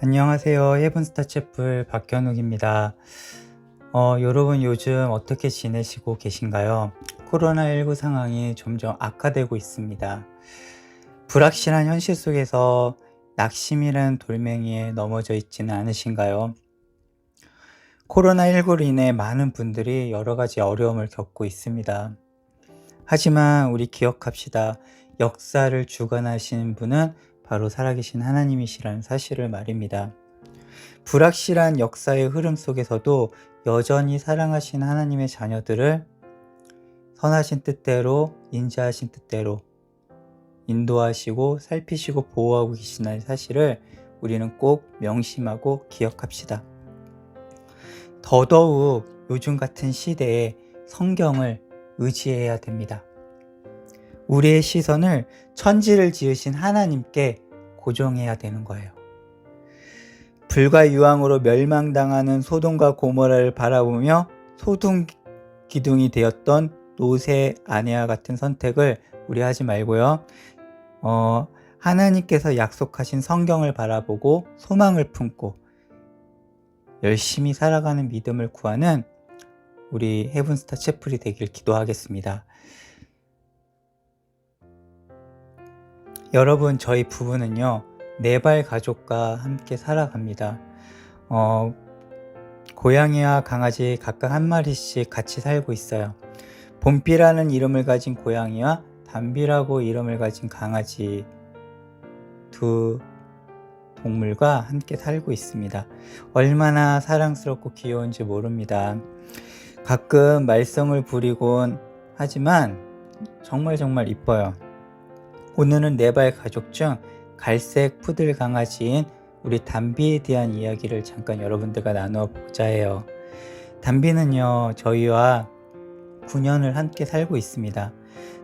안녕하세요. 헤븐스타 채플 박현욱입니다. 여러분 요즘 어떻게 지내시고 계신가요? 코로나19 상황이 점점 악화되고 있습니다. 불확실한 현실 속에서 낙심이라는 돌멩이에 넘어져 있지는 않으신가요? 코로나19로 인해 많은 분들이 여러 가지 어려움을 겪고 있습니다. 하지만 우리 기억합시다. 역사를 주관하시는 분은 바로 살아계신 하나님이시라는 사실을 말입니다. 불확실한 역사의 흐름 속에서도 여전히 사랑하신 하나님의 자녀들을 선하신 뜻대로, 인자하신 뜻대로 인도하시고 살피시고 보호하고 계시다는 사실을 우리는 꼭 명심하고 기억합시다. 더더욱 요즘 같은 시대에 성경을 의지해야 됩니다. 우리의 시선을 천지를 지으신 하나님께 고정해야 되는 거예요. 불과 유황으로 멸망당하는 소돔과 고모라를 바라보며 소동 기둥이 되었던 롯의 아내와 같은 선택을 우리 하지 말고요. 하나님께서 약속하신 성경을 바라보고 소망을 품고 열심히 살아가는 믿음을 구하는 우리 헤븐스타 채플이 되길 기도하겠습니다. 여러분, 저희 부부는요, 4발 가족과 함께 살아갑니다. 고양이와 강아지 각각 한 마리씩 같이 살고 있어요. 봄비라는 이름을 가진 고양이와 담비라고 이름을 가진 강아지 두 동물과 함께 살고 있습니다. 얼마나 사랑스럽고 귀여운지 모릅니다. 가끔 말썽을 부리곤 하지만 정말 이뻐요. 오늘은 4발 가족 중 갈색 푸들 강아지인 우리 담비에 대한 이야기를 잠깐 여러분들과 나눠보자 해요. 담비는요, 저희와 9년을 함께 살고 있습니다.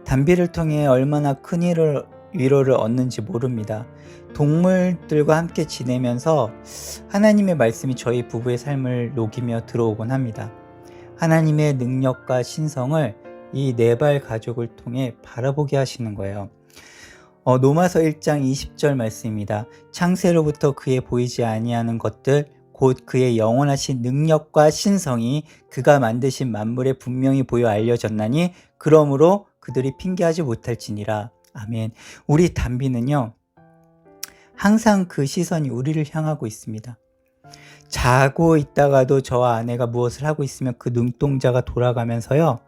담비를 통해 얼마나 큰 위로를 얻는지 모릅니다. 동물들과 함께 지내면서 하나님의 말씀이 저희 부부의 삶을 녹이며 들어오곤 합니다. 하나님의 능력과 신성을 이 4발 가족을 통해 바라보게 하시는 거예요. 로마서 1장 20절 말씀입니다. 창세로부터 그의 보이지 아니하는 것들 곧 그의 영원하신 능력과 신성이 그가 만드신 만물에 분명히 보여 알려졌나니 그러므로 그들이 핑계하지 못할지니라. 아멘. 우리 담비는요, 항상 그 시선이 우리를 향하고 있습니다. 자고 있다가도 저와 아내가 무엇을 하고 있으면 그 눈동자가 돌아가면서요,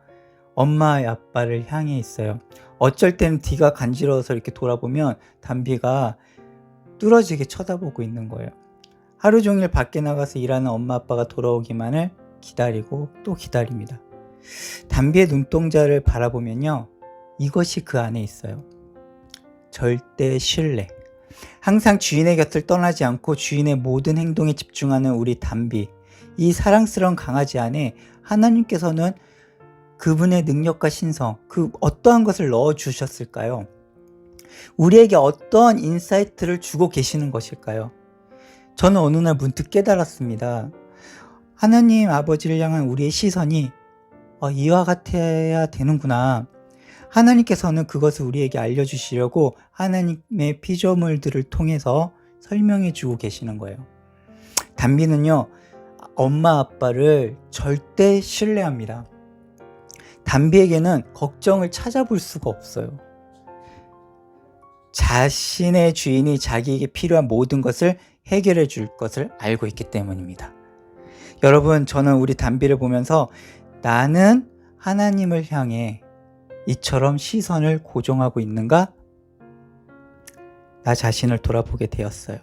엄마 아빠를 향해 있어요. 어쩔 때는 뒤가 간지러워서 이렇게 돌아보면 담비가 뚫어지게 쳐다보고 있는 거예요. 하루 종일 밖에 나가서 일하는 엄마 아빠가 돌아오기만을 기다리고 또 기다립니다. 담비의 눈동자를 바라보면요, 이것이 그 안에 있어요. 절대 신뢰. 항상 주인의 곁을 떠나지 않고 주인의 모든 행동에 집중하는 우리 담비. 이 사랑스러운 강아지 안에 하나님께서는 그분의 능력과 신성, 그 어떠한 것을 넣어주셨을까요? 우리에게 어떠한 인사이트를 주고 계시는 것일까요? 저는 어느 날 문득 깨달았습니다. 하나님 아버지를 향한 우리의 시선이 이와 같아야 되는구나. 하나님께서는 그것을 우리에게 알려주시려고 하나님의 피조물들을 통해서 설명해 주고 계시는 거예요. 담비는요, 엄마 아빠를 절대 신뢰합니다. 담비에게는 걱정을 찾아볼 수가 없어요. 자신의 주인이 자기에게 필요한 모든 것을 해결해 줄 것을 알고 있기 때문입니다. 여러분, 저는 우리 담비를 보면서 나는 하나님을 향해 이처럼 시선을 고정하고 있는가? 나 자신을 돌아보게 되었어요.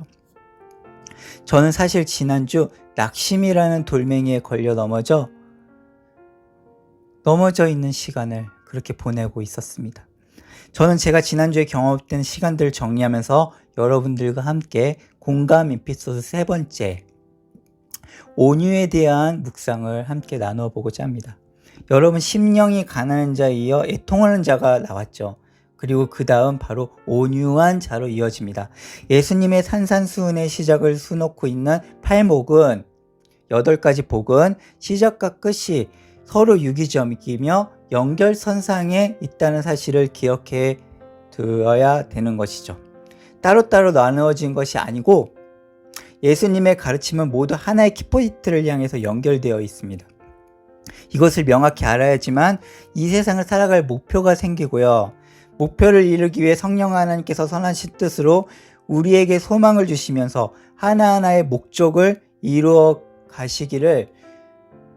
저는 사실 지난주 낙심이라는 돌멩이에 걸려 넘어져 있는 시간을 그렇게 보내고 있었습니다. 저는 제가 지난주에 경험했던 시간들을 정리하면서 여러분들과 함께 공감 에피소드 3번째 온유에 대한 묵상을 함께 나눠보고자 합니다. 여러분, 심령이 가난한 자에 이어 애통하는 자가 나왔죠. 그리고 그 다음 바로 온유한 자로 이어집니다. 예수님의 산산수훈의 시작을 수놓고 있는 8목은 8가지 복은 시작과 끝이 서로 유기점이며 연결선상에 있다는 사실을 기억해 두어야 되는 것이죠. 따로따로 나누어진 것이 아니고 예수님의 가르침은 모두 하나의 키포인트를 향해서 연결되어 있습니다. 이것을 명확히 알아야지만 이 세상을 살아갈 목표가 생기고요. 목표를 이루기 위해 성령 하나님께서 선하신 뜻으로 우리에게 소망을 주시면서 하나하나의 목적을 이루어 가시기를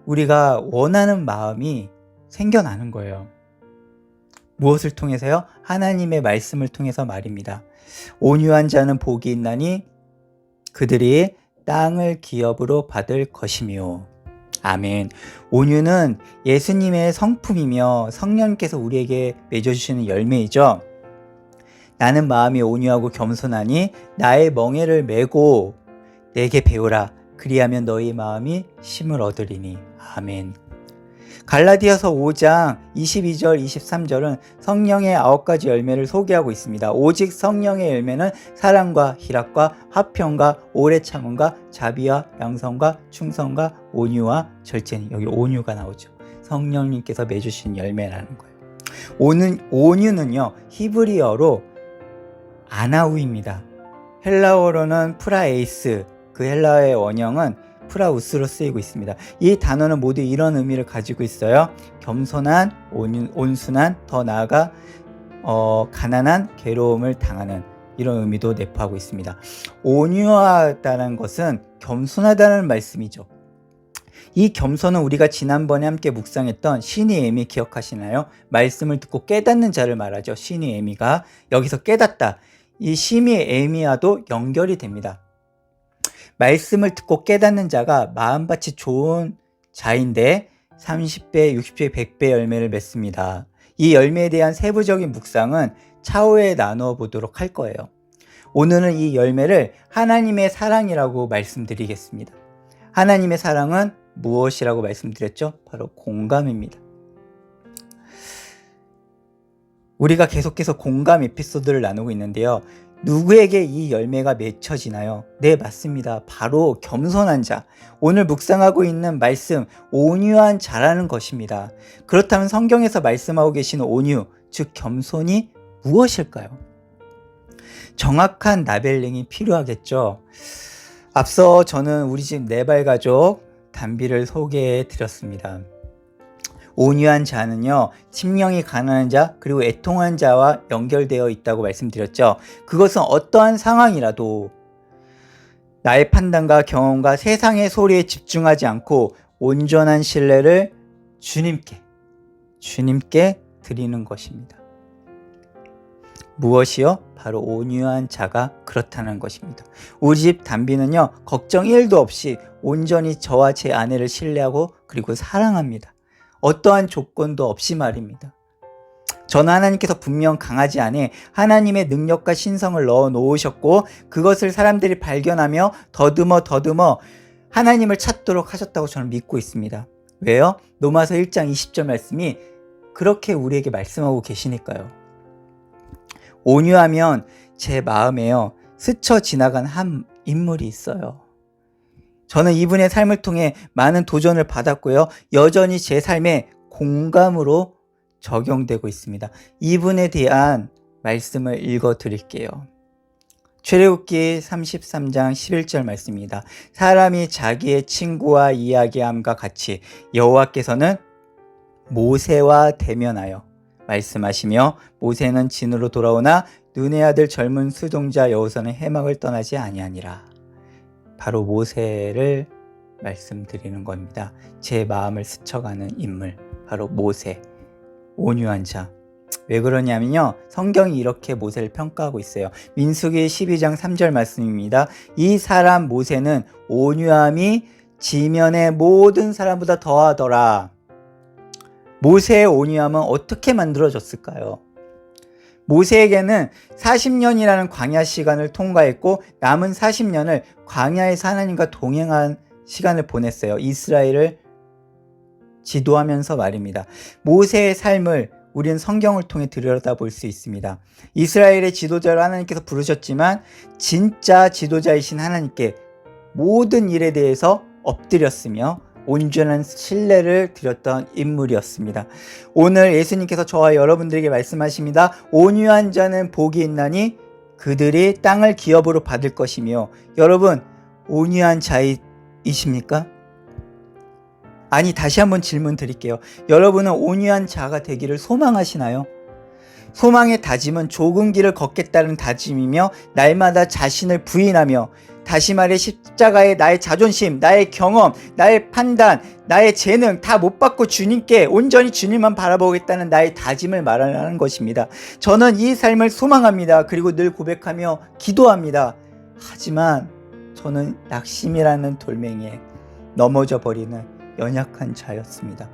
우리가 원하는 마음이 생겨나는 거예요. 무엇을 통해서요? 하나님의 말씀을 통해서 말입니다. 온유한 자는 복이 있나니 그들이 땅을 기업으로 받을 것이며. 아멘. 온유는 예수님의 성품이며 성령께서 우리에게 맺어주시는 열매이죠. 나는 마음이 온유하고 겸손하니 나의 멍에를 메고 내게 배우라. 그리하면 너희 마음이 쉼을 얻으리니. 아멘. 갈라디아서 5장 22절 23절은 성령의 9가지 열매를 소개하고 있습니다. 오직 성령의 열매는 사랑과 희락과 화평과 오래 참음과 자비와 양선과 충성과 온유와 절제니. 여기 온유가 나오죠. 성령님께서 맺으신 열매라는 거예요. 온유는요, 히브리어로 아나우입니다. 헬라어로는 프라에이스, 그 헬라어의 원형은 프라우스로 쓰이고 있습니다. 이 단어는 모두 이런 의미를 가지고 있어요. 겸손한, 온순한, 더 나아가 가난한, 괴로움을 당하는, 이런 의미도 내포하고 있습니다. 온유하다는 것은 겸손하다는 말씀이죠. 이 겸손은 우리가 지난번에 함께 묵상했던 신의 애미 기억하시나요? 말씀을 듣고 깨닫는 자를 말하죠. 신의 애미가 여기서 깨닫다. 이 신의 애미와도 연결이 됩니다. 말씀을 듣고 깨닫는 자가 마음밭이 좋은 자인데 30배, 60배, 100배 열매를 맺습니다. 이 열매에 대한 세부적인 묵상은 차후에 나누어 보도록 할 거예요. 오늘은 이 열매를 하나님의 사랑이라고 말씀드리겠습니다. 하나님의 사랑은 무엇이라고 말씀드렸죠? 바로 공감입니다. 우리가 계속해서 공감 에피소드를 나누고 있는데요. 누구에게 이 열매가 맺혀지나요? 네, 맞습니다. 바로 겸손한 자. 오늘 묵상하고 있는 말씀, 온유한 자라는 것입니다. 그렇다면 성경에서 말씀하고 계시는 온유, 즉 겸손이 무엇일까요? 정확한 라벨링이 필요하겠죠. 앞서 저는 우리 집 네발 가족 담비를 소개해 드렸습니다. 온유한 자는요, 심령이 가난한 자 그리고 애통한 자와 연결되어 있다고 말씀드렸죠. 그것은 어떠한 상황이라도 나의 판단과 경험과 세상의 소리에 집중하지 않고 온전한 신뢰를 주님께 드리는 것입니다. 무엇이요? 바로 온유한 자가 그렇다는 것입니다. 우리 집 담비는요, 걱정 1도 없이 온전히 저와 제 아내를 신뢰하고 그리고 사랑합니다. 어떠한 조건도 없이 말입니다. 저는 하나님께서 분명 강아지 안에 하나님의 능력과 신성을 넣어 놓으셨고 그것을 사람들이 발견하며 더듬어 하나님을 찾도록 하셨다고 저는 믿고 있습니다. 왜요? 로마서 1장 20절 말씀이 그렇게 우리에게 말씀하고 계시니까요. 온유하면 제 마음에요, 스쳐 지나간 한 인물이 있어요. 저는 이분의 삶을 통해 많은 도전을 받았고요. 여전히 제 삶에 공감으로 적용되고 있습니다. 이분에 대한 말씀을 읽어 드릴게요. 출애굽기 33장 11절 말씀입니다. 사람이 자기의 친구와 이야기함과 같이 여호와께서는 모세와 대면하여 말씀하시며 모세는 진으로 돌아오나 눈의 아들 젊은 수종자 여호수아는 해막을 떠나지 아니하니라. 바로 모세를 말씀드리는 겁니다. 제 마음을 스쳐가는 인물, 바로 모세, 온유한 자. 왜 그러냐면요, 성경이 이렇게 모세를 평가하고 있어요. 민수기 12장 3절 말씀입니다. 이 사람 모세는 온유함이 지면의 모든 사람보다 더하더라. 모세의 온유함은 어떻게 만들어졌을까요? 모세에게는 40년이라는 광야 시간을 통과했고 남은 40년을 광야에서 하나님과 동행한 시간을 보냈어요. 이스라엘을 지도하면서 말입니다. 모세의 삶을 우리는 성경을 통해 들여다볼 수 있습니다. 이스라엘의 지도자를 하나님께서 부르셨지만 진짜 지도자이신 하나님께 모든 일에 대해서 엎드렸으며 온전한 신뢰를 드렸던 인물이었습니다. 오늘 예수님께서 저와 여러분들에게 말씀하십니다. 온유한 자는 복이 있나니 그들이 땅을 기업으로 받을 것이며, 여러분, 온유한 자이십니까? 아니, 다시 한번 질문 드릴게요. 여러분은 온유한 자가 되기를 소망하시나요? 소망의 다짐은 좁은 길을 걷겠다는 다짐이며 날마다 자신을 부인하며, 다시 말해 십자가에 나의 자존심, 나의 경험, 나의 판단, 나의 재능 다 못 받고 주님께 온전히 주님만 바라보겠다는 나의 다짐을 말하는 것입니다. 저는 이 삶을 소망합니다. 그리고 늘 고백하며 기도합니다. 하지만 저는 낙심이라는 돌멩이에 넘어져 버리는 연약한 자였습니다.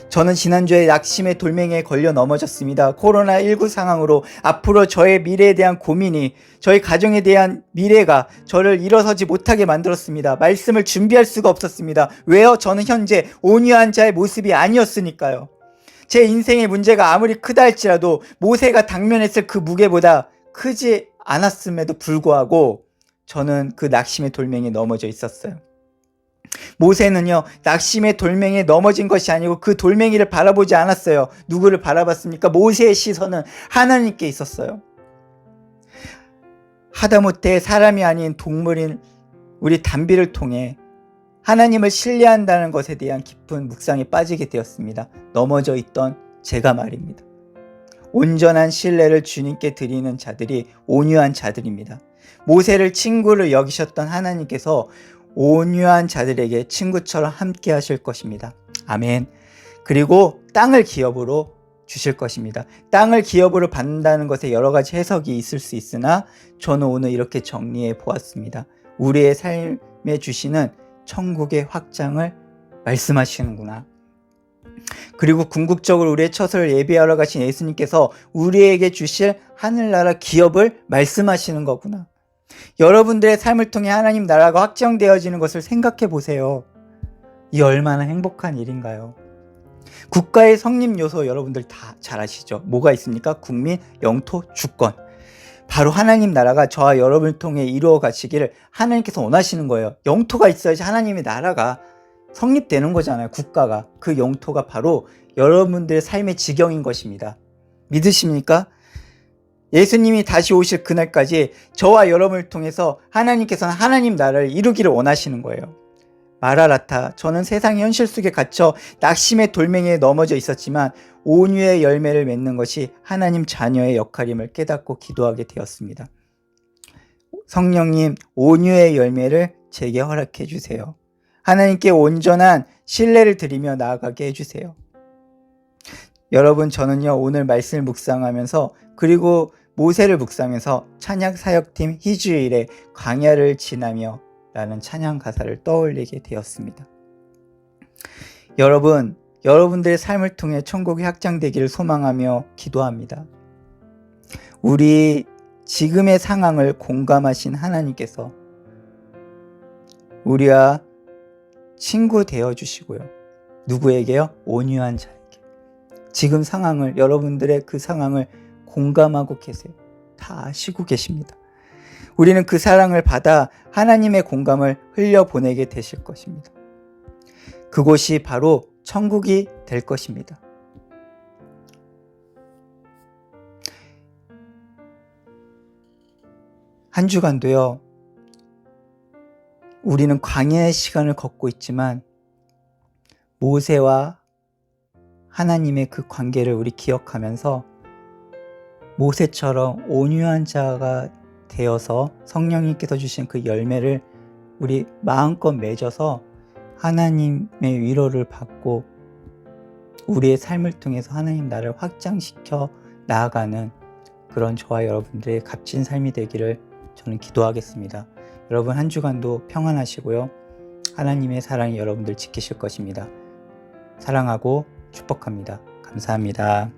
저는 지난주에 낙심의 돌멩이에 걸려 넘어졌습니다. 코로나19 상황으로 앞으로 저의 미래에 대한 고민이, 저희 가정에 대한 미래가 저를 일어서지 못하게 만들었습니다. 말씀을 준비할 수가 없었습니다. 왜요? 저는 현재 온유한 자의 모습이 아니었으니까요. 제 인생의 문제가 아무리 크다 할지라도 모세가 당면했을 그 무게보다 크지 않았음에도 불구하고 저는 그 낙심의 돌멩이에 넘어져 있었어요. 모세는요, 낙심의 돌멩이에 넘어진 것이 아니고 그 돌멩이를 바라보지 않았어요. 누구를 바라봤습니까? 모세의 시선은 하나님께 있었어요. 하다못해 사람이 아닌 동물인 우리 담비를 통해 하나님을 신뢰한다는 것에 대한 깊은 묵상에 빠지게 되었습니다. 넘어져 있던 제가 말입니다. 온전한 신뢰를 주님께 드리는 자들이 온유한 자들입니다. 모세를 친구를 여기셨던 하나님께서 온유한 자들에게 친구처럼 함께 하실 것입니다. 아멘. 그리고 땅을 기업으로 주실 것입니다. 땅을 기업으로 받는다는 것에 여러 가지 해석이 있을 수 있으나 저는 오늘 이렇게 정리해 보았습니다. 우리의 삶에 주시는 천국의 확장을 말씀하시는구나. 그리고 궁극적으로 우리의 처소를 예비하러 가신 예수님께서 우리에게 주실 하늘나라 기업을 말씀하시는 거구나. 여러분들의 삶을 통해 하나님 나라가 확정되어지는 것을 생각해 보세요. 이 얼마나 행복한 일인가요? 국가의 성립 요소 여러분들 다 잘 아시죠? 뭐가 있습니까? 국민, 영토, 주권. 바로 하나님 나라가 저와 여러분을 통해 이루어 가시기를 하나님께서 원하시는 거예요. 영토가 있어야지 하나님의 나라가 성립되는 거잖아요. 국가가. 그 영토가 바로 여러분들의 삶의 지경인 것입니다. 믿으십니까? 예수님이 다시 오실 그날까지 저와 여러분을 통해서 하나님께서는 하나님 나라를 이루기를 원하시는 거예요. 마라나타, 저는 세상의 현실 속에 갇혀 낙심의 돌멩이에 넘어져 있었지만 온유의 열매를 맺는 것이 하나님 자녀의 역할임을 깨닫고 기도하게 되었습니다. 성령님, 온유의 열매를 제게 허락해 주세요. 하나님께 온전한 신뢰를 드리며 나아가게 해주세요. 여러분, 저는요 오늘 말씀을 묵상하면서, 그리고 모세를 묵상하면서 찬양사역팀 희주일의 광야를 지나며 라는 찬양 가사를 떠올리게 되었습니다. 여러분들의 삶을 통해 천국이 확장되기를 소망하며 기도합니다. 우리 지금의 상황을 공감하신 하나님께서 우리와 친구 되어주시고요. 누구에게요? 온유한 자에게. 지금 상황을, 여러분들의 그 상황을 공감하고 계세요. 다 아시고 계십니다. 우리는 그 사랑을 받아 하나님의 공감을 흘려보내게 되실 것입니다. 그곳이 바로 천국이 될 것입니다. 한 주간도요, 우리는 광야의 시간을 걷고 있지만 모세와 하나님의 그 관계를 우리 기억하면서 모세처럼 온유한 자가 되어서 성령님께서 주신 그 열매를 우리 마음껏 맺어서 하나님의 위로를 받고 우리의 삶을 통해서 하나님 나라를 확장시켜 나아가는 그런 저와 여러분들의 값진 삶이 되기를 저는 기도하겠습니다. 여러분, 한 주간도 평안하시고요. 하나님의 사랑이 여러분들 지키실 것입니다. 사랑하고 축복합니다. 감사합니다.